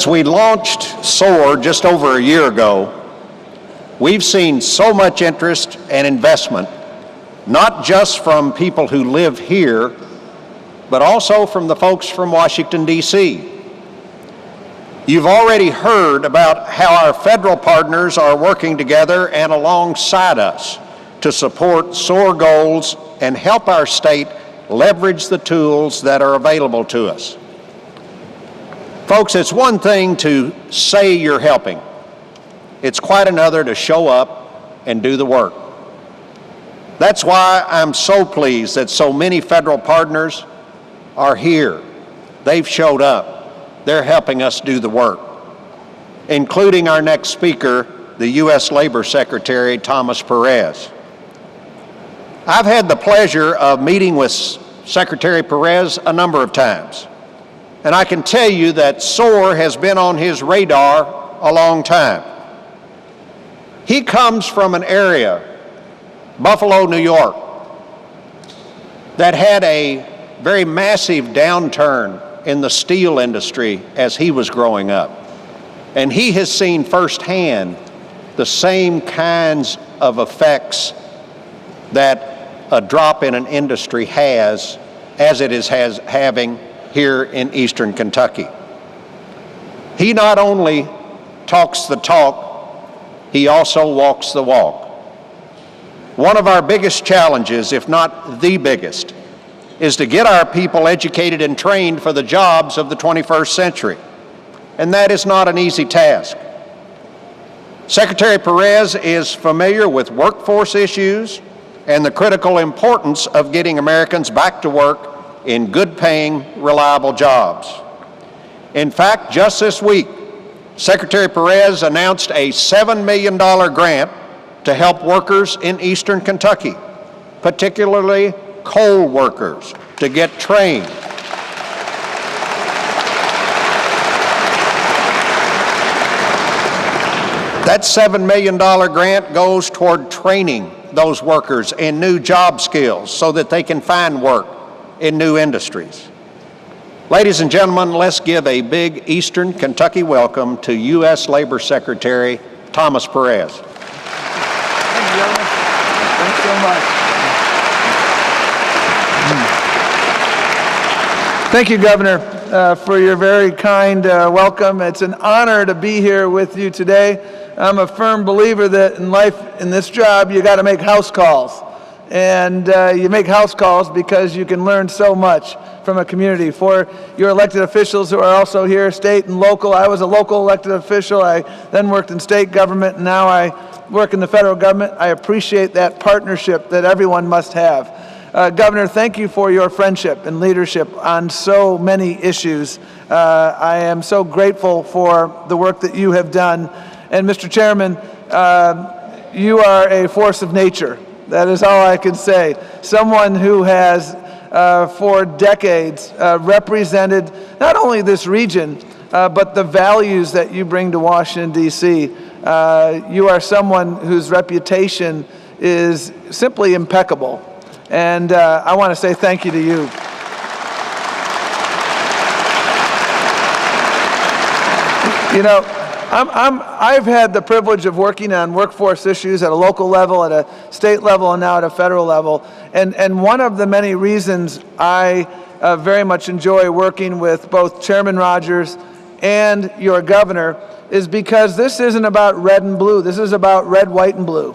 we launched SOAR just over a year ago, we've seen so much interest and investment, not just from people who live here, but also from the folks from Washington, D.C. You've already heard about how our federal partners are working together and alongside us to support SOAR goals and help our state leverage the tools that are available to us. Folks, it's one thing to say you're helping. It's quite another to show up and do the work. That's why I'm so pleased that so many federal partners are here. They've showed up. They're helping us do the work, including our next speaker, the U.S. Labor Secretary, Thomas Perez. I've had the pleasure of meeting with Secretary Perez a number of times, and I can tell you that SOAR has been on his radar a long time. He comes from an area, Buffalo, New York, that had a very massive downturn in the steel industry as he was growing up. And he has seen firsthand the same kinds of effects that a drop in an industry has, as it is having here in Eastern Kentucky. He not only talks the talk, he also walks the walk. One of our biggest challenges, if not the biggest, is to get our people educated and trained for the jobs of the 21st century. And that is not an easy task. Secretary Perez is familiar with workforce issues and the critical importance of getting Americans back to work in good-paying, reliable jobs. In fact, just this week, Secretary Perez announced a $7 million grant to help workers in Eastern Kentucky, particularly coal workers, to get trained. That $7 million grant goes toward training those workers in new job skills so that they can find work in new industries. Ladies and gentlemen, let's give a big Eastern Kentucky welcome to U.S. Labor Secretary Thomas Perez. Thank you, gentlemen. Thanks so much. Thank you, Governor, for your very kind welcome. It's an honor to be here with you today. I'm a firm believer that in life, in this job, you got to make house calls. And you make house calls because you can learn so much from a community. For your elected officials who are also here, state and local, I was a local elected official. I then worked in state government, and now I work in the federal government. I appreciate that partnership that everyone must have. Governor, thank you for your friendship and leadership on so many issues. I am so grateful for the work that you have done. And Mr. Chairman, you are a force of nature. That is all I can say. Someone who has, for decades, represented not only this region, but the values that you bring to Washington, D.C. You are someone whose reputation is simply impeccable. And I want to say thank you to you. You know, I've had the privilege of working on workforce issues at a local level, at a state level, and now at a federal level. And one of the many reasons I very much enjoy working with both Chairman Rogers and your governor is because this isn't about red and blue. This is about red, white, and blue.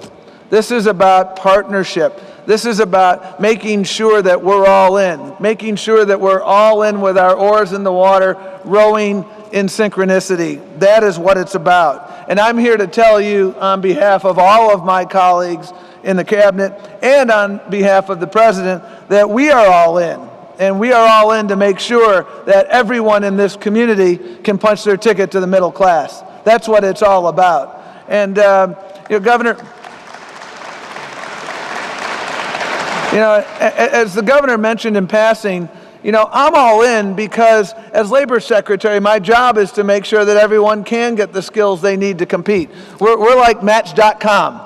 This is about partnership. This is about making sure that we're all in, making sure that we're all in with our oars in the water, rowing in synchronicity. That is what it's about. And I'm here to tell you on behalf of all of my colleagues in the cabinet and on behalf of the president that we are all in. And we are all in to make sure that everyone in this community can punch their ticket to the middle class. That's what it's all about. And, Governor, as the governor mentioned in passing, I'm all in because as labor secretary, my job is to make sure that everyone can get the skills they need to compete. We're like Match.com,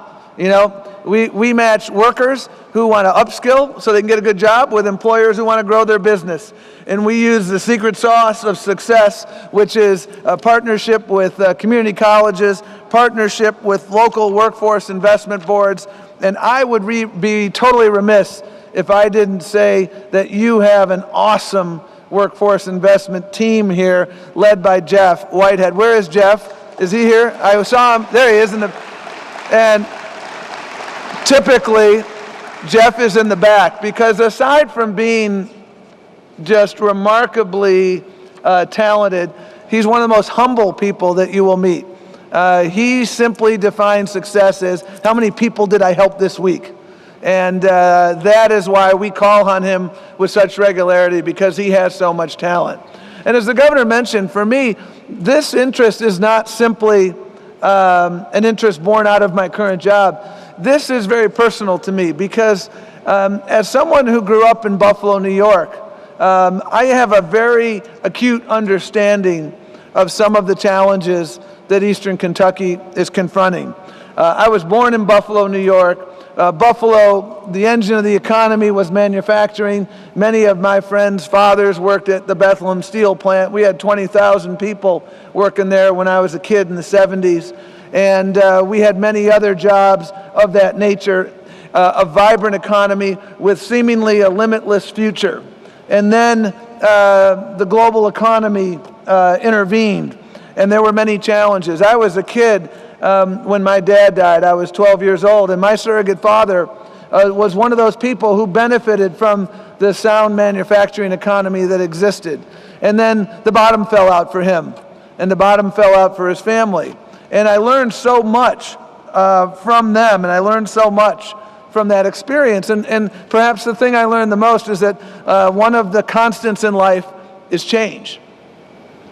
we match workers who want to upskill so they can get a good job with employers who want to grow their business. And we use the secret sauce of success, which is a partnership with community colleges, partnership with local workforce investment boards. And I would be totally remiss if I didn't say that you have an awesome workforce investment team here led by Jeff Whitehead. Where is Jeff? Is he here? I saw him. There he is. And typically, Jeff is in the back because aside from being just remarkably talented, he's one of the most humble people that you will meet. He simply defines success as how many people did I help this week? And that is why we call on him with such regularity, because he has so much talent. And as the governor mentioned, for me, this interest is not simply an interest born out of my current job. This is very personal to me because as someone who grew up in Buffalo, New York, I have a very acute understanding of some of the challenges that Eastern Kentucky is confronting. I was born in Buffalo, New York. Buffalo, the engine of the economy was manufacturing. Many of my friends' fathers worked at the Bethlehem Steel plant. We had 20,000 people working there when I was a kid in the 70s. And we had many other jobs of that nature, a vibrant economy with seemingly a limitless future. And then the global economy intervened, and there were many challenges. I was a kid when my dad died. I was 12 years old, and my surrogate father was one of those people who benefited from the sound manufacturing economy that existed. And then the bottom fell out for him, and the bottom fell out for his family. And I learned so much from them, and I learned so much from that experience. And perhaps the thing I learned the most is that one of the constants in life is change.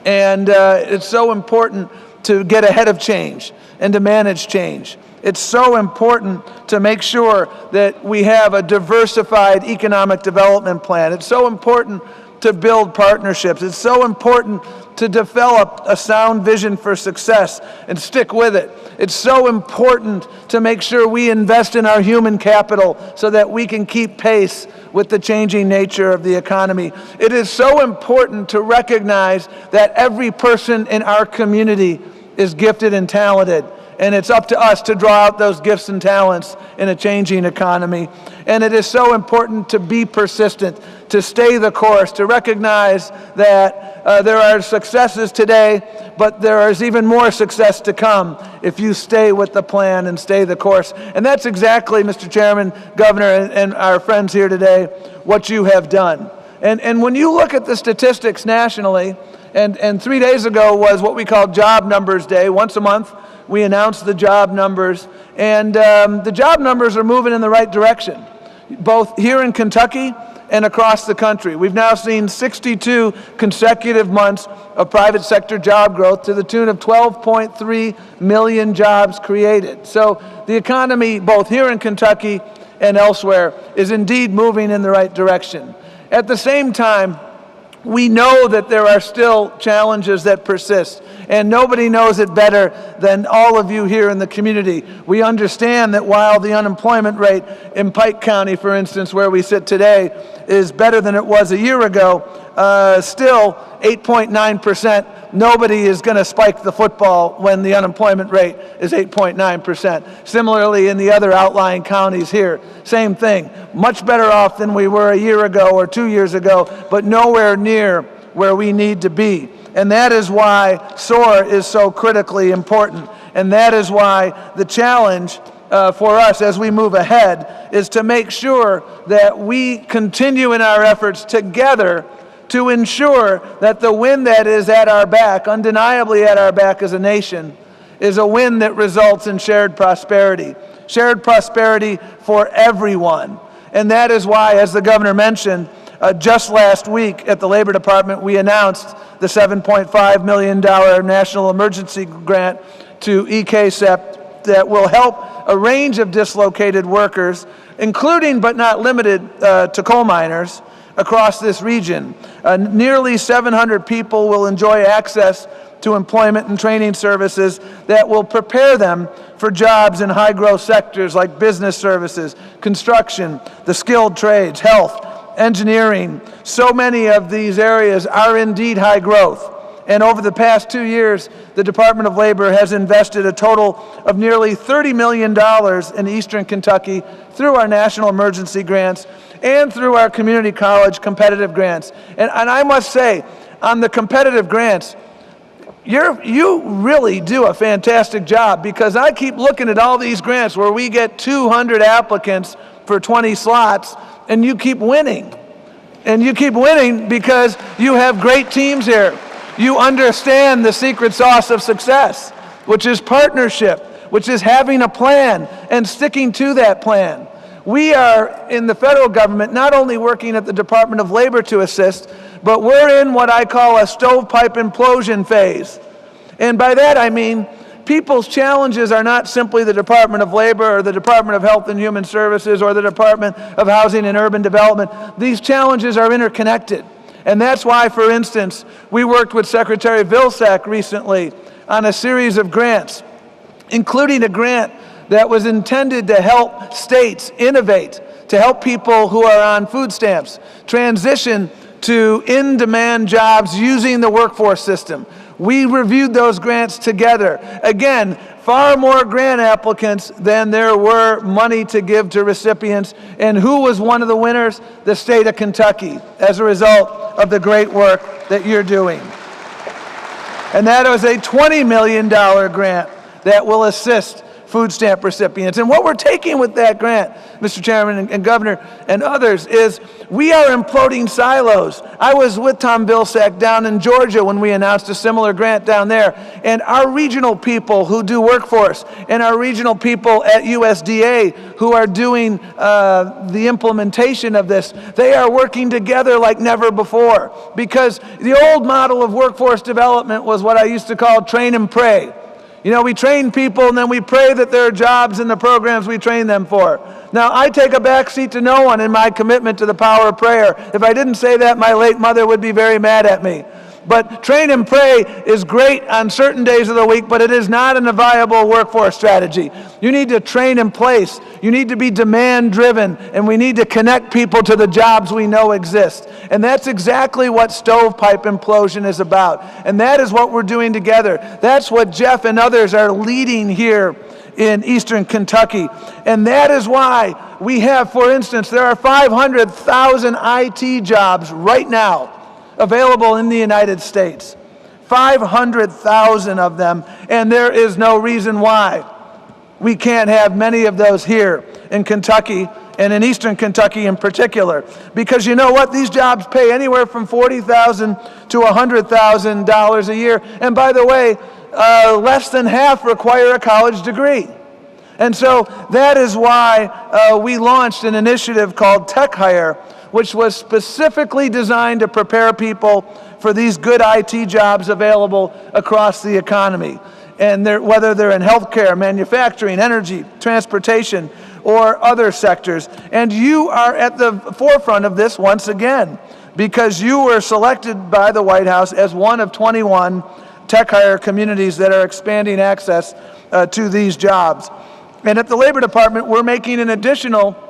And it's so important to get ahead of change and to manage change. It's so important to make sure that we have a diversified economic development plan. It's so important to build partnerships. It's so important to develop a sound vision for success and stick with it. It's so important to make sure we invest in our human capital so that we can keep pace with the changing nature of the economy. It is so important to recognize that every person in our community is gifted and talented, and it's up to us to draw out those gifts and talents in a changing economy. And it is so important to be persistent, to stay the course, to recognize that there are successes today, but there is even more success to come if you stay with the plan and stay the course. And that's exactly, Mr. Chairman, Governor, and our friends here today, what you have done. And when you look at the statistics nationally, and 3 days ago was what we call Job Numbers Day. Once a month, we announce the job numbers, and the job numbers are moving in the right direction, both here in Kentucky and across the country. We've now seen 62 consecutive months of private sector job growth to the tune of 12.3 million jobs created. So the economy, both here in Kentucky and elsewhere, is indeed moving in the right direction. At the same time, we know that there are still challenges that persist, and nobody knows it better than all of you here in the community. We understand that while the unemployment rate in Pike County, for instance, where we sit today, is better than it was a year ago, still 8.9%. Nobody is going to spike the football when the unemployment rate is 8.9%. Similarly, in the other outlying counties here, same thing. Much better off than we were a year ago or 2 years ago, but nowhere near where we need to be. And that is why SOAR is so critically important. And that is why the challenge for us as we move ahead is to make sure that we continue in our efforts together to ensure that the wind that is at our back, undeniably at our back as a nation, is a wind that results in shared prosperity for everyone. And that is why, as the governor mentioned, just last week at the Labor Department, we announced the $7.5 million national emergency grant to EKSEP that will help a range of dislocated workers, including but not limited to coal miners, across this region. Nearly 700 people will enjoy access to employment and training services that will prepare them for jobs in high-growth sectors like business services, construction, the skilled trades, health, engineering. So many of these areas are indeed high growth. And over the past 2 years, the Department of Labor has invested a total of nearly $30 million in Eastern Kentucky through our national emergency grants and through our community college competitive grants. And I must say, on the competitive grants, you really do a fantastic job, because I keep looking at all these grants where we get 200 applicants for 20 slots, and you keep winning. And you keep winning because you have great teams here. You understand the secret sauce of success, which is partnership, which is having a plan and sticking to that plan. We are in the federal government not only working at the Department of Labor to assist, but we're in what I call a stovepipe implosion phase. And by that I mean people's challenges are not simply the Department of Labor or the Department of Health and Human Services or the Department of Housing and Urban Development. These challenges are interconnected. And that's why, for instance, we worked with Secretary Vilsack recently on a series of grants, including a grant that was intended to help states innovate, to help people who are on food stamps transition to in-demand jobs using the workforce system. We reviewed those grants together. Again, far more grant applicants than there were money to give to recipients. And who was one of the winners? The state of Kentucky, as a result of the great work that you're doing. And that was a $20 million grant that will assist food stamp recipients. And what we're taking with that grant, Mr. Chairman and Governor and others, is we are imploding silos. I was with Tom Vilsack down in Georgia when we announced a similar grant down there. And our regional people who do workforce and our regional people at USDA who are doing the implementation of this, they are working together like never before. Because the old model of workforce development was what I used to call train and pray. You know, we train people and then we pray that there are jobs in the programs we train them for. Now, I take a back seat to no one in my commitment to the power of prayer. If I didn't say that, my late mother would be very mad at me. But train and pray is great on certain days of the week, but it is not a viable workforce strategy. You need to train in place. You need to be demand-driven, and we need to connect people to the jobs we know exist. And that's exactly what stovepipe implosion is about. And that is what we're doing together. That's what Jeff and others are leading here in Eastern Kentucky. And that is why we have, for instance, there are 500,000 IT jobs right now available in the United States. 500,000 of them, and there is no reason why we can't have many of those here in Kentucky and in Eastern Kentucky in particular. Because you know what? These jobs pay anywhere from $40,000 to $100,000 a year. And by the way, less than half require a college degree. And so that is why we launched an initiative called Tech Hire, which was specifically designed to prepare people for these good IT jobs available across the economy. And whether they're in healthcare, manufacturing, energy, transportation, or other sectors. And you are at the forefront of this once again, because you were selected by the White House as one of 21 Tech Hire communities that are expanding access to these jobs. And at the Labor Department, we're making an additional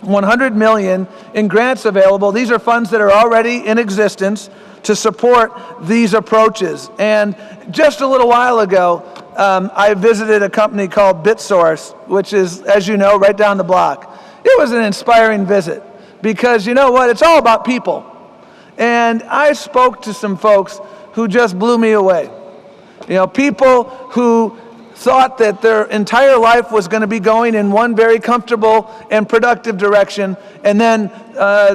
$100 million in grants available. These are funds that are already in existence to support these approaches. And just a little while ago, I visited a company called BitSource, which is, as you know, right down the block. It was an inspiring visit because, you know what, it's all about people. And I spoke to some folks who just blew me away. You know, people who thought that their entire life was going to be going in one very comfortable and productive direction, and then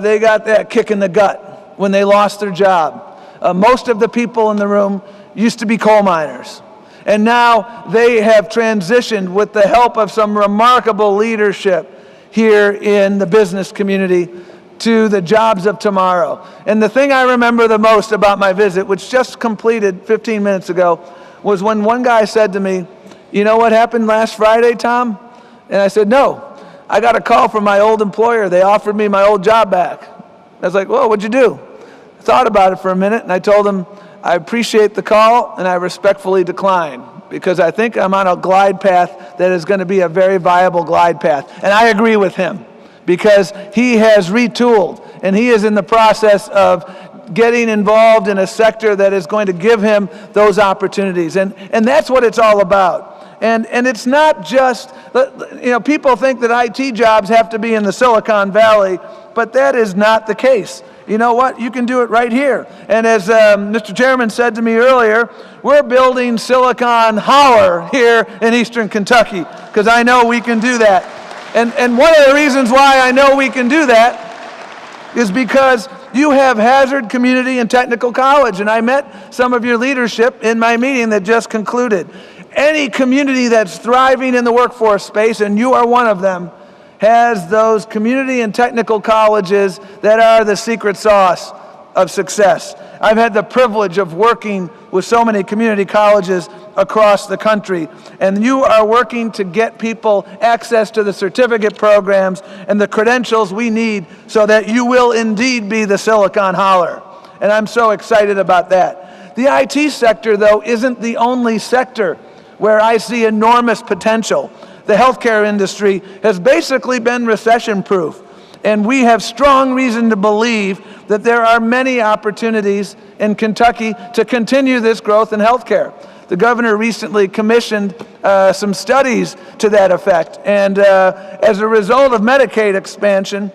they got that kick in the gut when they lost their job. Most of the people in the room used to be coal miners, and now they have transitioned with the help of some remarkable leadership here in the business community to the jobs of tomorrow. And the thing I remember the most about my visit, which just completed 15 minutes ago, was when one guy said to me, "You know what happened last Friday, Tom?" And I said, "No, I got a call from my old employer. They offered me my old job back." I was like, "Well, what'd you do?" I thought about it for a minute, and I told him, "I appreciate the call, and I respectfully decline, because I think I'm on a glide path that is going to be a very viable glide path." And I agree with him, because he has retooled, and he is in the process of getting involved in a sector that is going to give him those opportunities. And that's what it's all about. And it's not just, people think that IT jobs have to be in the Silicon Valley, but that is not the case. You know what? You can do it right here. And as Mr. Chairman said to me earlier, we're building Silicon Holler here in Eastern Kentucky, because I know we can do that. And one of the reasons why I know we can do that is because you have Hazard Community and Technical College, and I met some of your leadership in my meeting that just concluded. Any community that's thriving in the workforce space, and you are one of them, has those community and technical colleges that are the secret sauce of success. I've had the privilege of working with so many community colleges across the country, and you are working to get people access to the certificate programs and the credentials we need so that you will indeed be the Silicon Holler. And I'm so excited about that. The IT sector, though, isn't the only sector where I see enormous potential. The healthcare industry has basically been recession-proof, and we have strong reason to believe that there are many opportunities in Kentucky to continue this growth in healthcare. The governor recently commissioned some studies to that effect, and as a result of Medicaid expansion,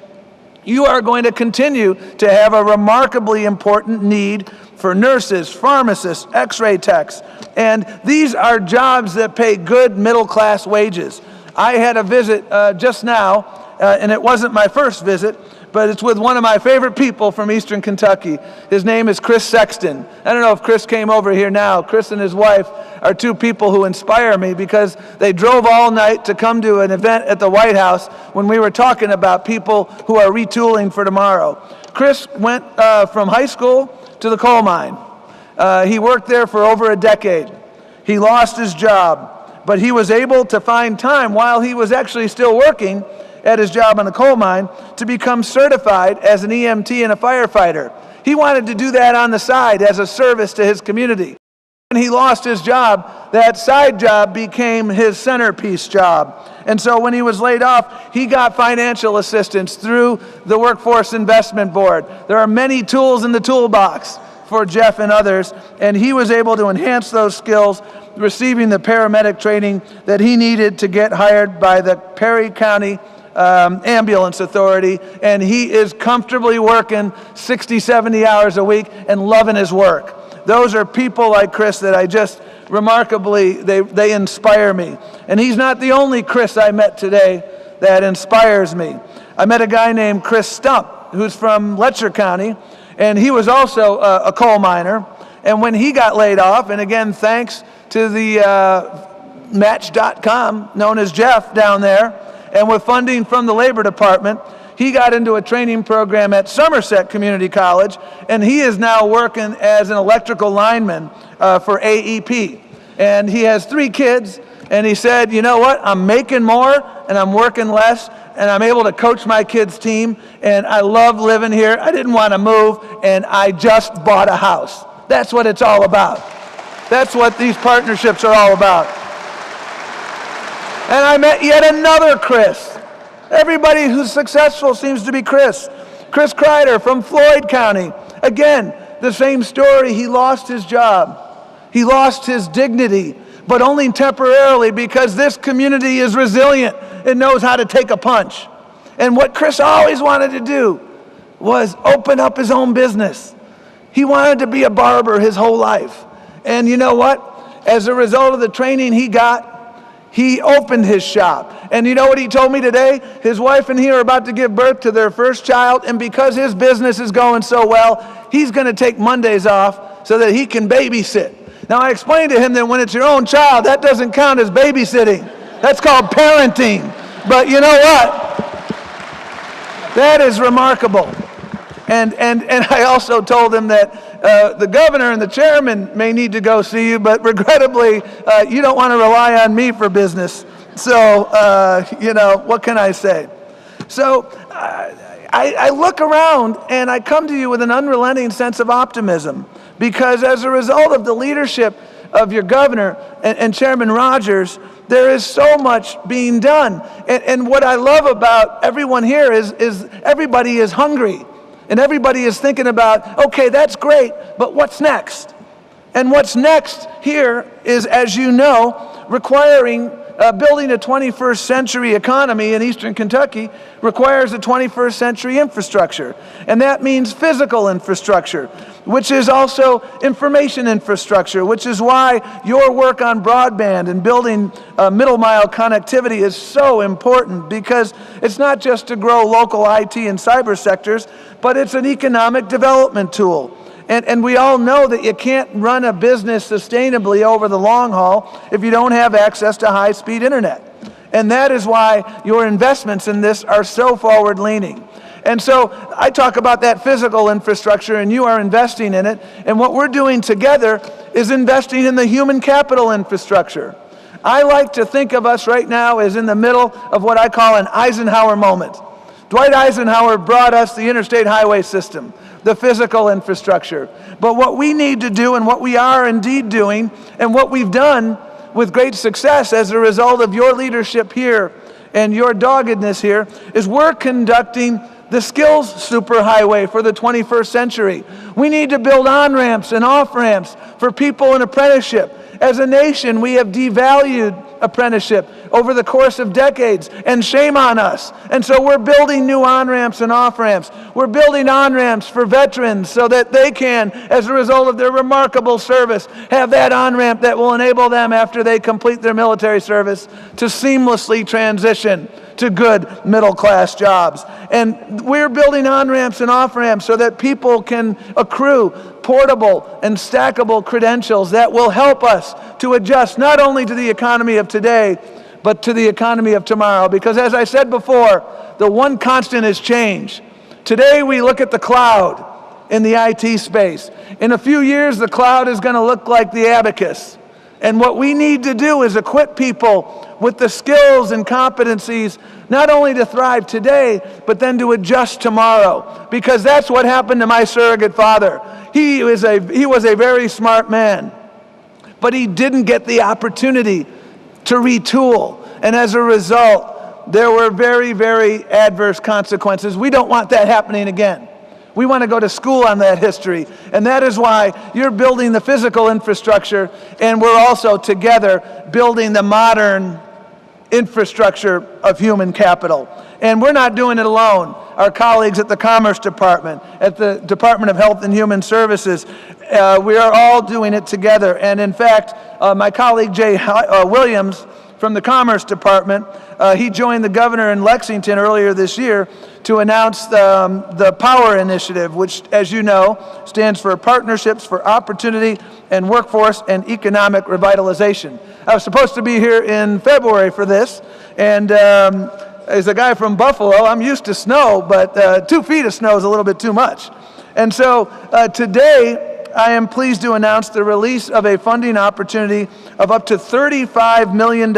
you are going to continue to have a remarkably important need for nurses, pharmacists, x-ray techs, and these are jobs that pay good middle-class wages. I had a visit just now, and it wasn't my first visit, but it's with one of my favorite people from Eastern Kentucky. His name is Chris Sexton. I don't know if Chris came over here now. Chris and his wife are two people who inspire me, because they drove all night to come to an event at the White House when we were talking about people who are retooling for tomorrow. Chris went from high school to the coal mine. He worked there for over a decade. He lost his job, but he was able to find time while he was actually still working at his job on the coal mine to become certified as an EMT and a firefighter. He wanted to do that on the side as a service to his community. When he lost his job, that side job became his centerpiece job. And so when he was laid off, he got financial assistance through the Workforce Investment Board. There are many tools in the toolbox for Jeff and others, and he was able to enhance those skills, receiving the paramedic training that he needed to get hired by the Perry County Ambulance Authority, and he is comfortably working 60, 70 hours a week and loving his work. Those are people like Chris that I just remarkably, they inspire me. And he's not the only Chris I met today that inspires me. I met a guy named Chris Stump, who's from Letcher County, and he was also a coal miner. And when he got laid off, and again, thanks to the Match.com, known as Jeff down there, and with funding from the Labor Department, he got into a training program at Somerset Community College, and he is now working as an electrical lineman for AEP. And he has 3 kids, and he said, you know what, I'm making more, and I'm working less, and I'm able to coach my kids' team, and I love living here. I didn't want to move, and I just bought a house. That's what it's all about. That's what these partnerships are all about. And I met yet another Chris. Everybody who's successful seems to be Chris. Chris Kreider from Floyd County. Again, the same story. He lost his job. He lost his dignity, but only temporarily, because this community is resilient and knows how to take a punch. And what Chris always wanted to do was open up his own business. He wanted to be a barber his whole life. And you know what? As a result of the training he got, he opened his shop. And you know what he told me today? His wife and he are about to give birth to their first child, and because his business is going so well, he's going to take Mondays off so that he can babysit. Now, I explained to him that when it's your own child, that doesn't count as babysitting. That's called parenting. But you know what? That is remarkable. And I also told him that the governor and the chairman may need to go see you, but regrettably, you don't want to rely on me for business. So, you know, what can I say? So, I look around and I come to you with an unrelenting sense of optimism, because as a result of the leadership of your governor and Chairman Rogers, there is so much being done. And what I love about everyone here is everybody is hungry, and everybody is thinking about, okay, that's great, but what's next? And what's next here is, as you know, requiring building a 21st century economy in Eastern Kentucky requires a 21st century infrastructure. And that means physical infrastructure, which is also information infrastructure, which is why your work on broadband and building middle mile connectivity is so important, because it's not just to grow local IT and cyber sectors, but it's an economic development tool. And we all know that you can't run a business sustainably over the long haul if you don't have access to high-speed internet. And that is why your investments in this are so forward-leaning. And so I talk about that physical infrastructure, and you are investing in it. And what we're doing together is investing in the human capital infrastructure. I like to think of us right now as in the middle of what I call an Eisenhower moment. Dwight Eisenhower brought us the interstate highway system, the physical infrastructure. But what we need to do, and what we are indeed doing, and what we've done with great success as a result of your leadership here and your doggedness here, is we're conducting the skills superhighway for the 21st century. We need to build on-ramps and off-ramps for people in apprenticeship. As a nation, we have devalued apprenticeship over the course of decades, and shame on us. And so we're building new on-ramps and off-ramps. We're building on-ramps for veterans so that they can, as a result of their remarkable service, have that on-ramp that will enable them, after they complete their military service, to seamlessly transition to good middle-class jobs. And we're building on-ramps and off-ramps so that people can accrue portable and stackable credentials that will help us to adjust not only to the economy of today, but to the economy of tomorrow. Because as I said before, the one constant is change. Today we look at the cloud in the IT space. In a few years, the cloud is going to look like the abacus. And what we need to do is equip people with the skills and competencies, not only to thrive today, but then to adjust tomorrow. Because that's what happened to my surrogate father. He was a very smart man, but he didn't get the opportunity to retool. And as a result, there were very, very adverse consequences. We don't want that happening again. We want to go to school on that history. And that is why you're building the physical infrastructure, and we're also together building the modern infrastructure of human capital. And we're not doing it alone. Our colleagues at the Commerce Department, at the Department of Health and Human Services, we are all doing it together. And in fact, my colleague Jay Williams from the Commerce Department, he joined the governor in Lexington earlier this year to announce the POWER initiative, which, as you know, stands for Partnerships for Opportunity and Workforce and Economic Revitalization. I was supposed to be here in February for this, and as a guy from Buffalo, I'm used to snow, but 2 feet of snow is a little bit too much. And so today, I am pleased to announce the release of a funding opportunity of up to $35 million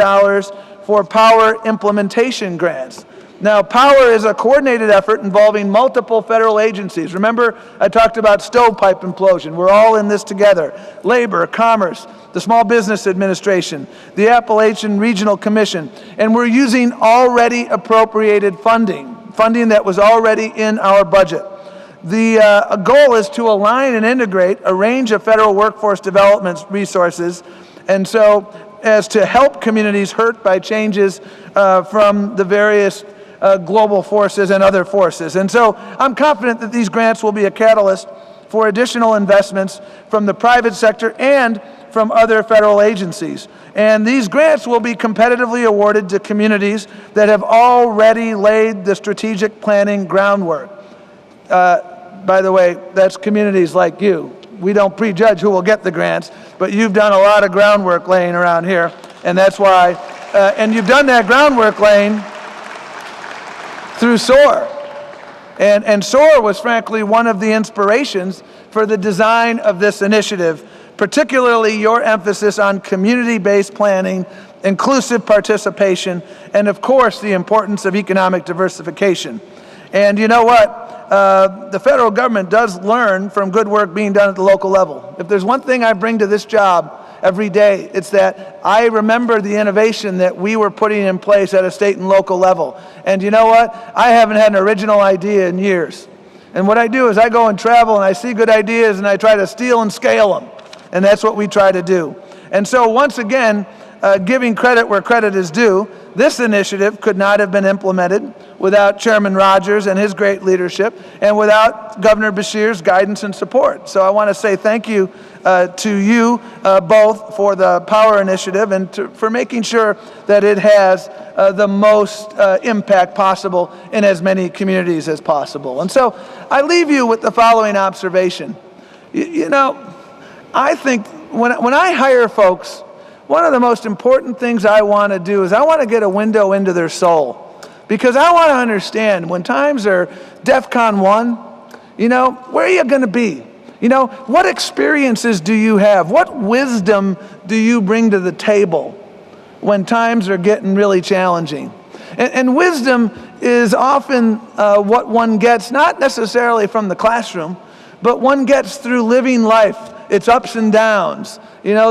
for POWER implementation grants. Now, POWER is a coordinated effort involving multiple federal agencies. Remember, I talked about stovepipe implosion. We're all in this together. Labor, Commerce, the Small Business Administration, the Appalachian Regional Commission, and we're using already appropriated funding that was already in our budget. The goal is to align and integrate a range of federal workforce development resources, and so as to help communities hurt by changes from the various global forces and other forces. And so I'm confident that these grants will be a catalyst for additional investments from the private sector and from other federal agencies. And these grants will be competitively awarded to communities that have already laid the strategic planning groundwork. By the way, that's communities like you. We don't prejudge who will get the grants, but you've done a lot of groundwork laying around here, and that's why, and you've done that groundwork laying through SOAR. And SOAR was frankly one of the inspirations for the design of this initiative, particularly your emphasis on community-based planning, inclusive participation, and of course the importance of economic diversification. And you know what? The federal government does learn from good work being done at the local level. If there's one thing I bring to this job every day, it's that I remember the innovation that we were putting in place at a state and local level. And you know what? I haven't had an original idea in years. And what I do is I go and travel and I see good ideas and I try to steal and scale them. And that's what we try to do. And so once again, giving credit where credit is due, this initiative could not have been implemented without Chairman Rogers and his great leadership and without Governor Beshear's guidance and support. So I want to say thank you to you both for the Power Initiative and for making sure that it has the most impact possible in as many communities as possible. And so I leave you with the following observation. You know, I think when I hire folks, one of the most important things I want to do is I want to get a window into their soul. Because I want to understand when times are DEFCON 1, you know, where are you going to be? You know, what experiences do you have? What wisdom do you bring to the table when times are getting really challenging? And wisdom is often what one gets, not necessarily from the classroom, but one gets through living life, its ups and downs. You know,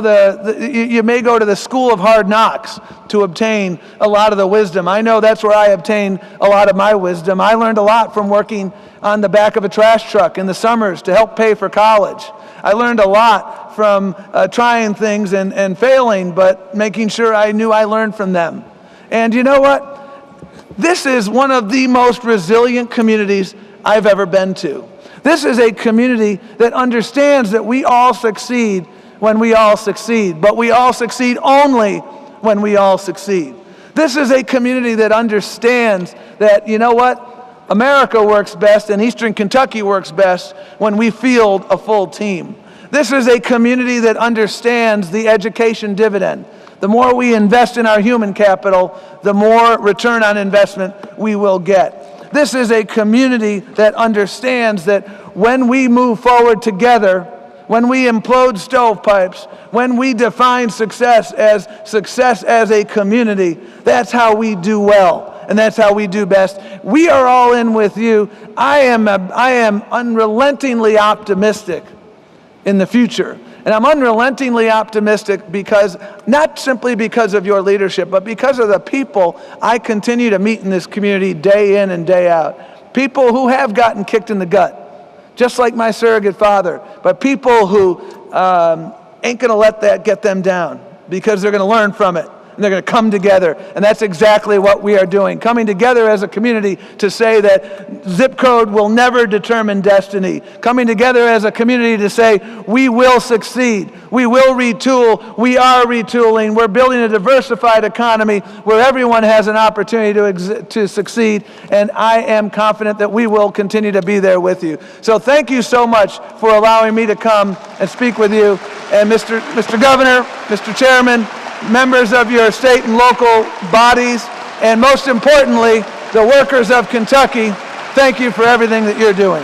you may go to the school of hard knocks to obtain a lot of the wisdom. I know that's where I obtained a lot of my wisdom. I learned a lot from working on the back of a trash truck in the summers to help pay for college. I learned a lot from trying things and failing, but making sure I knew I learned from them. And you know what? This is one of the most resilient communities I've ever been to. This is a community that understands that we all succeed when we all succeed, but we all succeed only when we all succeed. This is a community that understands that, you know what, America works best and Eastern Kentucky works best when we field a full team. This is a community that understands the education dividend. The more we invest in our human capital, the more return on investment we will get. This is a community that understands that when we move forward together, when we implode stovepipes, when we define success as a community, that's how we do well, and that's how we do best. We are all in with you. I am unrelentingly optimistic in the future. And I'm unrelentingly optimistic because, not simply because of your leadership, but because of the people I continue to meet in this community day in and day out. People who have gotten kicked in the gut, just like my surrogate father, but people who ain't going to let that get them down because they're going to learn from it. And they're going to come together. And that's exactly what we are doing, coming together as a community to say that zip code will never determine destiny. Coming together as a community to say we will succeed. We will retool. We are retooling. We're building a diversified economy where everyone has an opportunity to succeed. And I am confident that we will continue to be there with you. So thank you so much for allowing me to come and speak with you. And Mr. Governor, Mr. Chairman, members of your state and local bodies, and most importantly, the workers of Kentucky, thank you for everything that you're doing.